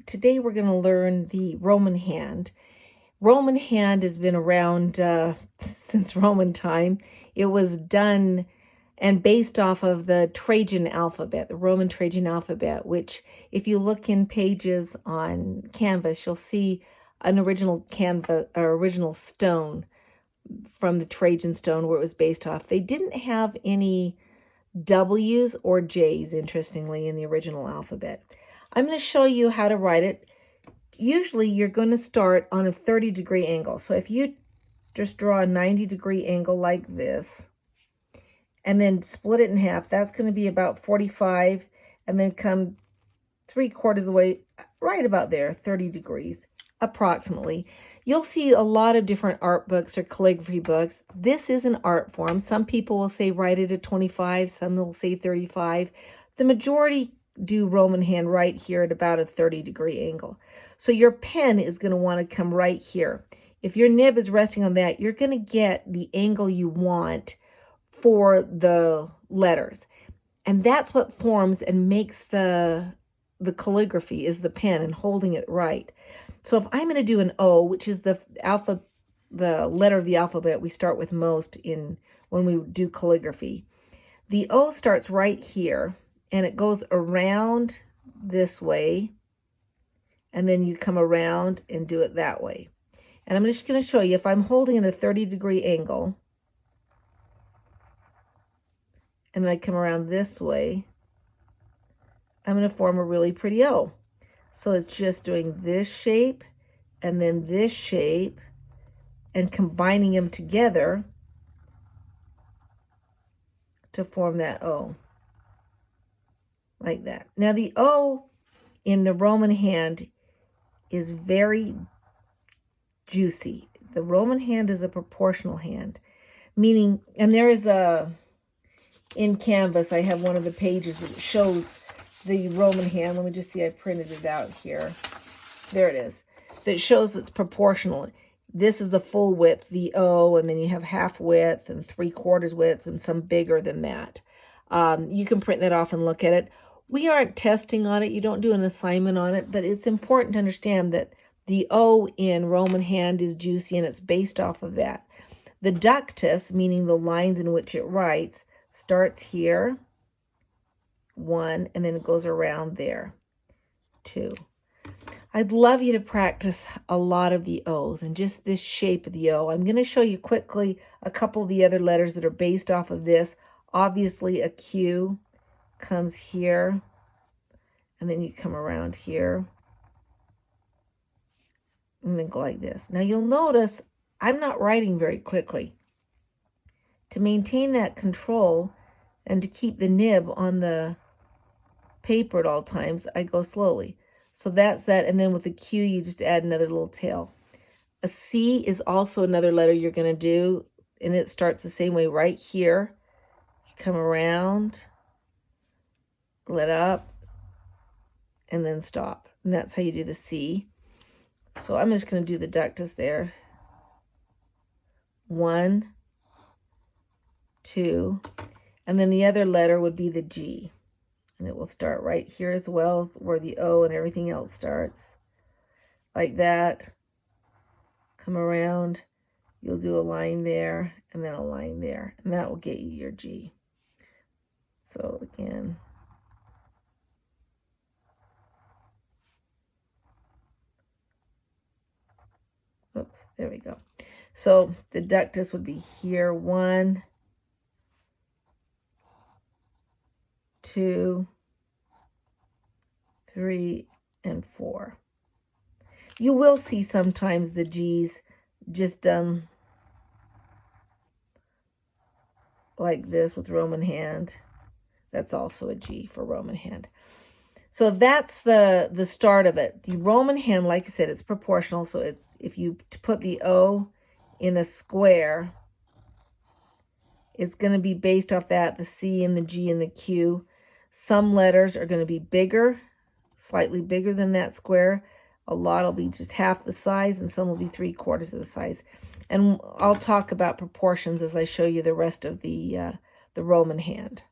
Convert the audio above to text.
Today we're going to learn the Roman hand. Roman hand has been around since Roman time. It was done and based off of the Trajan alphabet, the Roman Trajan alphabet, which if you look in pages on canvas, you'll see an original canvas or original stone from the Trajan stone where it was based off. They didn't have any W's or J's, interestingly, in the original alphabet. I'm going to show you how to write it. Usually you're going to start on a 30-degree angle. So if you just draw a 90-degree angle like this and then split it in half, that's going to be about 45, and then come 3/4 of the way, right about there, 30 degrees approximately. You'll see a lot of different art books or calligraphy books. This is an art form. Some people will say write it at 25, some will say 35. The majority do Roman hand right here at about a 30-degree angle. So your pen is going to want to come right here. If your nib is resting on that, you're going to get the angle you want for the letters. And that's what forms and makes the calligraphy, is the pen and holding it right. So if I'm going to do an O, which is the letter of the alphabet we start with most when we do calligraphy, the O starts right here and it goes around this way, and then you come around and do it that way. And I'm just going to show you, if I'm holding at a 30-degree angle and I come around this way, I'm going to form a really pretty O. So it's just doing this shape and then this shape and combining them together to form that O. Like that. Now the O in the Roman hand is very juicy. The Roman hand is a proportional hand, meaning, and there is in Canvas, I have one of the pages that shows the Roman hand. Let me just see, I printed it out here. There it is. That shows it's proportional. This is the full width, the O, and then you have half width and 3/4 width and some bigger than that. You can print that off and look at it. We aren't testing on it. You don't do an assignment on it, but it's important to understand that the O in Roman hand is juicy and it's based off of that. The ductus, meaning the lines in which it writes, starts here, 1, and then it goes around there, 2. I'd love you to practice a lot of the O's and just this shape of the O. I'm going to show you quickly a couple of the other letters that are based off of this. Obviously, a Q comes here, and then you come around here, and then go like this. Now you'll notice I'm not writing very quickly. To maintain that control and to keep the nib on the paper at all times, I go slowly. So that's that, and then with the Q, you just add another little tail. A C is also another letter you're going to do, and it starts the same way right here. You come around, let up, and then stop. And that's how you do the C. So I'm just going to do the ductus there. 1, 2, and then the other letter would be the G. And it will start right here as well, where the O and everything else starts. Like that. Come around. You'll do a line there, and then a line there. And that will get you your G. So again. Oops, there we go. So the ductus would be here, 1, 2, 3, and 4. You will see sometimes the G's just done like this with Roman hand. That's also a G for Roman hand. So that's the start of it. The Roman hand, like I said, it's proportional. So it's, if you put the O in a square, it's going to be based off that, the C and the G and the Q. Some letters are going to be bigger, slightly bigger than that square. A lot will be just half the size, and some will be 3/4 of the size. And I'll talk about proportions as I show you the rest of the Roman hand.